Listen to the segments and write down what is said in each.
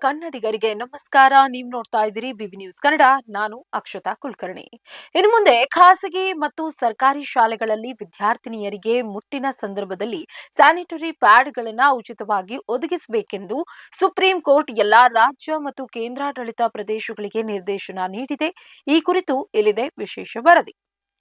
ಕನ್ನಡಿಗರಿಗೆ ನಮಸ್ಕಾರ. ನೀವು ನೋಡ್ತಾ ಇದ್ದೀರಿ ಬಿಬಿ ನ್ಯೂಸ್ ಕನ್ನಡ. ನಾನು ಅಕ್ಷತಾ ಕುಲಕರ್ಣಿ. ಇನ್ನು ಮುಂದೆ ಖಾಸಗಿ ಮತ್ತು ಸರ್ಕಾರಿ ಶಾಲೆಗಳಲ್ಲಿ ವಿದ್ಯಾರ್ಥಿನಿಯರಿಗೆ ಮುಟ್ಟಿನ ಸಂದರ್ಭದಲ್ಲಿ ಸ್ಯಾನಿಟರಿ ಪ್ಯಾಡ್ಗಳನ್ನು ಉಚಿತವಾಗಿ ಒದಗಿಸಬೇಕೆಂದು ಸುಪ್ರೀಂ ಕೋರ್ಟ್ ಎಲ್ಲಾ ರಾಜ್ಯ ಮತ್ತು ಕೇಂದ್ರಾಡಳಿತ ಪ್ರದೇಶಗಳಿಗೆ ನಿರ್ದೇಶನ ನೀಡಿದೆ. ಈ ಕುರಿತು ಇಲ್ಲಿದೆ ವಿಶೇಷ ವರದಿ.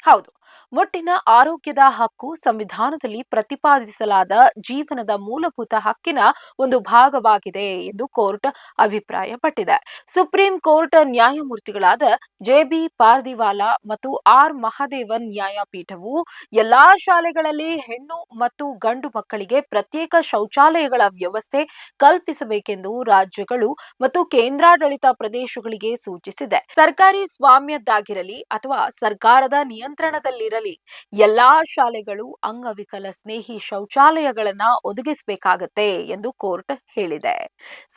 ಹೌದು, ಮುಟ್ಟಿನ ಆರೋಗ್ಯದ ಹಕ್ಕು ಸಂವಿಧಾನದಲ್ಲಿ ಪ್ರತಿಪಾದಿಸಲಾದ ಜೀವನದ ಮೂಲಭೂತ ಹಕ್ಕಿನ ಒಂದು ಭಾಗವಾಗಿದೆ ಎಂದು ಕೋರ್ಟ್ ಅಭಿಪ್ರಾಯಪಟ್ಟಿದೆ. ಸುಪ್ರೀಂ ಕೋರ್ಟ್ ನ್ಯಾಯಮೂರ್ತಿಗಳಾದ ಜೆ.ಬಿ. ಪಾರ್ದಿವಾಲಾ ಮತ್ತು ಆರ್. ಮಹದೇವನ್ ನ್ಯಾಯಪೀಠವು ಎಲ್ಲಾ ಶಾಲೆಗಳಲ್ಲಿ ಹೆಣ್ಣು ಮತ್ತು ಗಂಡು ಮಕ್ಕಳಿಗೆ ಪ್ರತ್ಯೇಕ ಶೌಚಾಲಯಗಳ ವ್ಯವಸ್ಥೆ ಕಲ್ಪಿಸಬೇಕೆಂದು ರಾಜ್ಯಗಳು ಮತ್ತು ಕೇಂದ್ರಾಡಳಿತ ಪ್ರದೇಶಗಳಿಗೆ ಸೂಚಿಸಿದೆ. ಸರ್ಕಾರಿ ಸ್ವಾಮ್ಯದ್ದಾಗಿರಲಿ ಅಥವಾ ಸರ್ಕಾರದ ನಿಯಂತ್ರಣದಲ್ಲಿರಲಿ, ಎಲ್ಲಾ ಶಾಲೆಗಳು ಅಂಗವಿಕಲ ಸ್ನೇಹಿ ಶೌಚಾಲಯಗಳನ್ನು ಒದಗಿಸಬೇಕಾಗತ್ತೆ ಎಂದು ಕೋರ್ಟ್ ಹೇಳಿದೆ.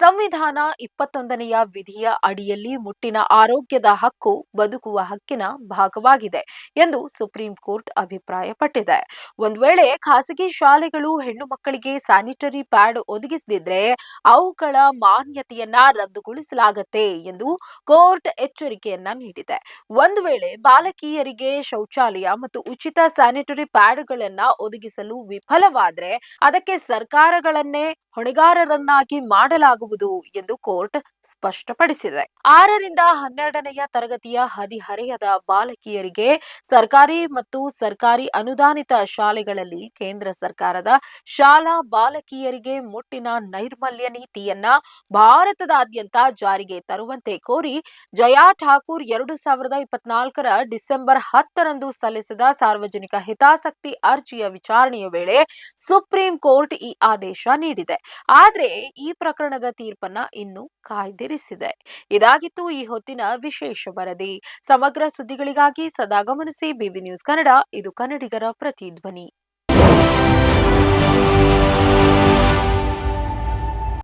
ಸಂವಿಧಾನ 21ನೆಯ ವಿಧಿಯ ಅಡಿಯಲ್ಲಿ ಮುಟ್ಟಿನ ಆರೋಗ್ಯದ ಹಕ್ಕು ಬದುಕುವ ಹಕ್ಕಿನ ಭಾಗವಾಗಿದೆ ಎಂದು ಸುಪ್ರೀಂ ಕೋರ್ಟ್ ಅಭಿಪ್ರಾಯಪಟ್ಟಿದೆ. ಒಂದು ವೇಳೆ ಖಾಸಗಿ ಶಾಲೆಗಳು ಹೆಣ್ಣು ಮಕ್ಕಳಿಗೆ ಸ್ಯಾನಿಟರಿ ಪ್ಯಾಡ್ ಒದಗಿಸದಿದ್ರೆ ಅವುಗಳ ಮಾನ್ಯತೆಯನ್ನ ರದ್ದುಗೊಳಿಸಲಾಗತ್ತೆ ಎಂದು ಕೋರ್ಟ್ ಎಚ್ಚರಿಕೆಯನ್ನ ನೀಡಿದೆ. ಒಂದು ವೇಳೆ ಬಾಲಕಿಯರಿಗೆ ಶೌಚಾಲಯ ಮತ್ತು ಉಚಿತ ಸ್ಯಾನಿಟರಿ ಪ್ಯಾಡ್ಗಳನ್ನು ಒದಗಿಸಲು ವಿಫಲವಾದರೆ ಅದಕ್ಕೆ ಸರ್ಕಾರಗಳನ್ನೇ ಹೊಣೆಗಾರರನ್ನಾಗಿ ಮಾಡಲಾಗುವುದು ಎಂದು ಕೋರ್ಟ್ ಸ್ಪಷ್ಟಪಡಿಸಿದೆ. 6ರಿಂದ 12ನೆಯ ತರಗತಿಯ ಹದಿಹರೆಯದ ಬಾಲಕಿಯರಿಗೆ ಸರ್ಕಾರಿ ಮತ್ತು ಸರ್ಕಾರಿ ಅನುದಾನಿತ ಶಾಲೆಗಳಲ್ಲಿ ಕೇಂದ್ರ ಸರ್ಕಾರದ ಶಾಲಾ ಬಾಲಕಿಯರಿಗೆ ಮುಟ್ಟಿನ ನೈರ್ಮಲ್ಯ ನೀತಿಯನ್ನ ಭಾರತದಾದ್ಯಂತ ಜಾರಿಗೆ ತರುವಂತೆ ಕೋರಿ ಜಯಾ ಠಾಕೂರ್ 2024ರ ಡಿಸೆಂಬರ್ 10ರಂದು ಸಲ್ಲಿಸಿದ ಸಾರ್ವಜನಿಕ ಹಿತಾಸಕ್ತಿ ಅರ್ಜಿಯ ವಿಚಾರಣೆಯ ವೇಳೆ ಸುಪ್ರೀಂ ಕೋರ್ಟ್ ಈ ಆದೇಶ ನೀಡಿದೆ. ಆದರೆ ಈ ಪ್ರಕರಣದ ತೀರ್ಪನ್ನ ಇನ್ನು ಕಾಯ್ದಿರಿಸಿದೆ. ಇದಾಗಿತ್ತು ಈ ಹೊತ್ತಿನ ವಿಶೇಷ ವರದಿ. ಸಮಗ್ರ ಸುದ್ದಿಗಳಿಗಾಗಿ ಸದಾ ಗಮನಿಸಿ ಬಿಬಿ ನ್ಯೂಸ್ ಕನ್ನಡ. ಇದು ಕನ್ನಡಿಗರ ಪ್ರತಿಧ್ವನಿ.